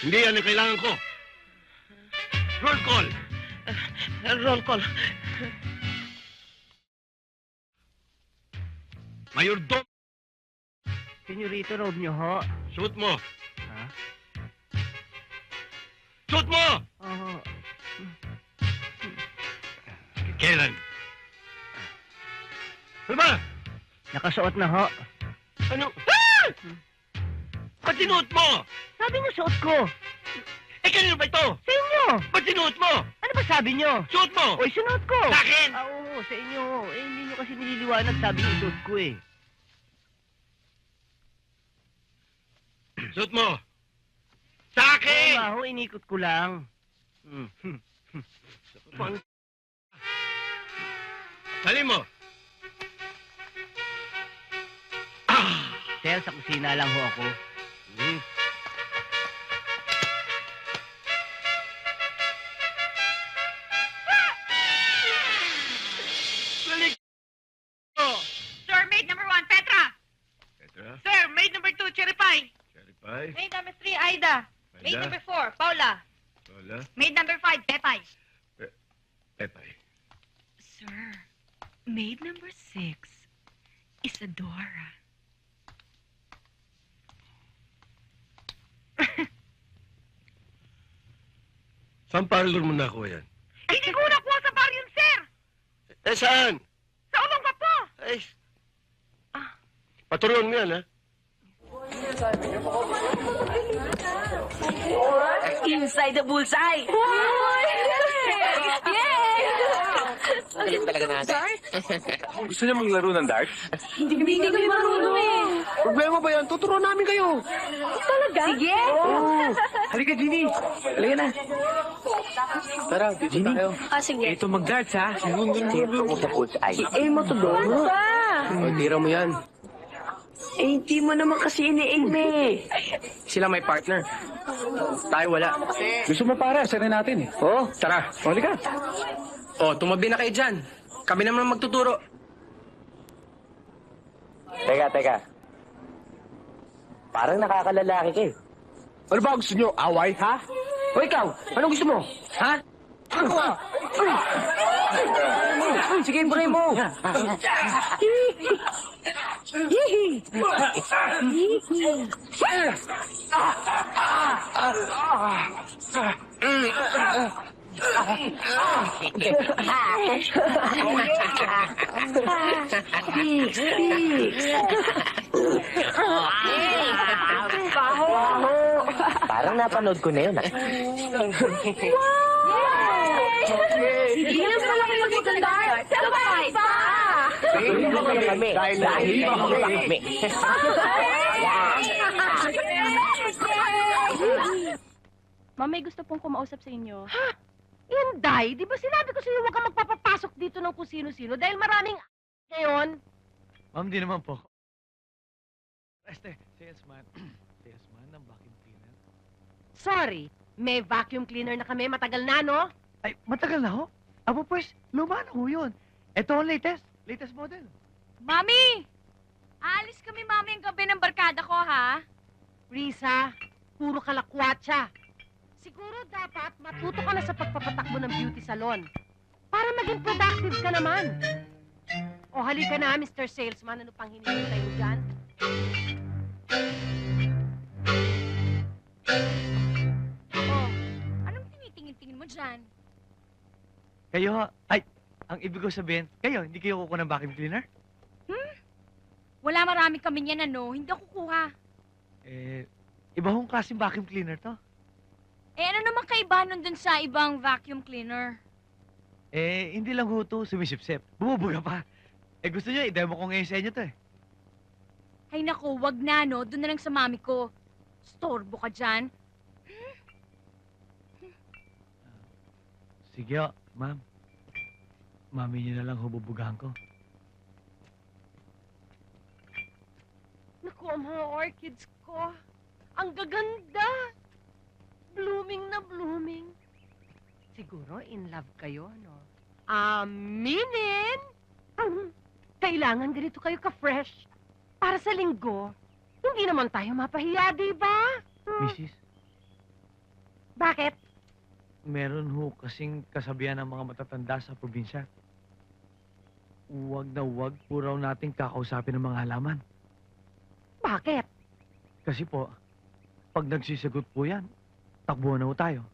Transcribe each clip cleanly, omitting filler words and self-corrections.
Hindi yan ang kailangan ko. Roll call. Roll call. Mayordom. Senyorito, rob niyo ho. Shoot mo. Ha? Shoot mo! Oo. Kailan? Ano ba? Nakasuot na ho. Ano? Ah! Ba't sinuot mo? Sabi niyo suot ko. Eh, kanino ba ito? Sa inyo. Ba't sinuot mo? Ano ba sabi niyo? Suot mo! Oy, sinuot ko. Sa akin! Ah, oo, sa inyo. Eh, hindi niyo kasi nililiwanag. Sabi niyo suot ko eh. Suot mo! Sa Oo akin! nga ho, inikot ko lang. Pang... Dali mo! Ah! Sir, sa kusina lang ho ako. Hmm. Balik! Oh! Sir, maid number 1, Petra. Petra, Sir, maid number 2, Cherry Pie. Cherry Pie, Maid number 3, Aida. Maid Aida, number 4, Paula. Lola, Maid number 5, Pepay. Pepay. Sir, maid number 6, Isadora. Saan parlor mo nakuha yan? Hindi ko nakuha sa bar yun, sir. Eh, saan? Sa ulong pa po. Ay, paturuan mo yan, ha? Inside the bullseye! Galing talaga natin. Gusto niyo maglaro ng darts? Hindi kami marunong eh. Problema ba yan? Tuturuan namin kayo. Talaga? Sige! Halika, Ginny. Halika na. Tara, Ginny. Tayo. Sige. Ito mag-darts, ha? Ito mo sa putsay. Eh, matulog. Ano ba? O, tira mo yan. Eh, hindi mo naman kasi ini-aim eh. Sila may partner. Tayo wala. Gusto mo para, sarin natin eh. Oo, tara. O, halika. O, tumabi na kayo dyan. Kami naman magtuturo. Teka. Parang nakakalalaki ka eh. Ano ba gusto nyo? Away, ha? O ikaw, anong gusto mo? Ha? Sige, buray mo. Parang napanood ko na yun ah. Ilan pa lang kayo maganda? Sabay pa! Kami. Dahil kami. Ma'am, may gusto pong kumausap sa inyo. Inday, di ba sinabi ko sa'yo huwag kang magpapapasok dito ng kung sino-sino dahil maraming ngayon? Ma'am, di naman po. Salesman. Salesman ng vacuum cleaner. Sorry, may vacuum cleaner na kami. Matagal na, no? Ay, matagal na ho. Apo pues, luma na ho yun. Ito ang latest. Latest model. Mami! Aalis kami, Mami, ang gabi ng barkada ko, ha? Risa, puro kalakwatsa. Siguro dapat matuto ka na sa pagpapatakbo ng beauty salon para maging productive ka naman. O halika na, Mr. Salesman. Ano pang hinihintay mo dyan? Oh, anong tinitingin-tingin mo dyan? Kayo, ay, ang ibig ko sabihin, kayo, hindi kayo kukuha ng vacuum cleaner? Wala marami kami niyan, ano? Hindi ako kuha. Eh, iba hong klaseng vacuum cleaner to. Eh, ano naman kaiba nun dun sa ibang vacuum cleaner? Eh, hindi lang ho to sumisipsip. Bumubuga pa. Eh, gusto nyo, i-demo ko ngayon sa inyo to eh. Ay naku, wag na, no? Doon na lang sa mami ko. Storbo ka dyan. Sige ho, ma'am. Mami niyo na lang hububugahan ko. Naku, ang mga orchids ko. Ang gaganda. Blooming na blooming. Siguro in love kayo, no? Aminin! Kailangan ganito kayo ka-fresh. Para sa linggo, hindi naman tayo mapahiya, di ba? Mrs., Bakit? Meron ho kasing kasabihan ng mga matatanda sa probinsya. Huwag na huwag po raw nating kakausapin ng mga halaman. Bakit? Kasi po, pag nagsisagot po yan, takbo na ho tayo.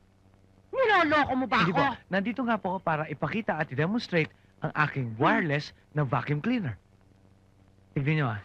Niloloko mo ba Hindi ako? po, nandito nga po ako para ipakita at i-demonstrate ang aking wireless na vacuum cleaner. Tignan nyo ah.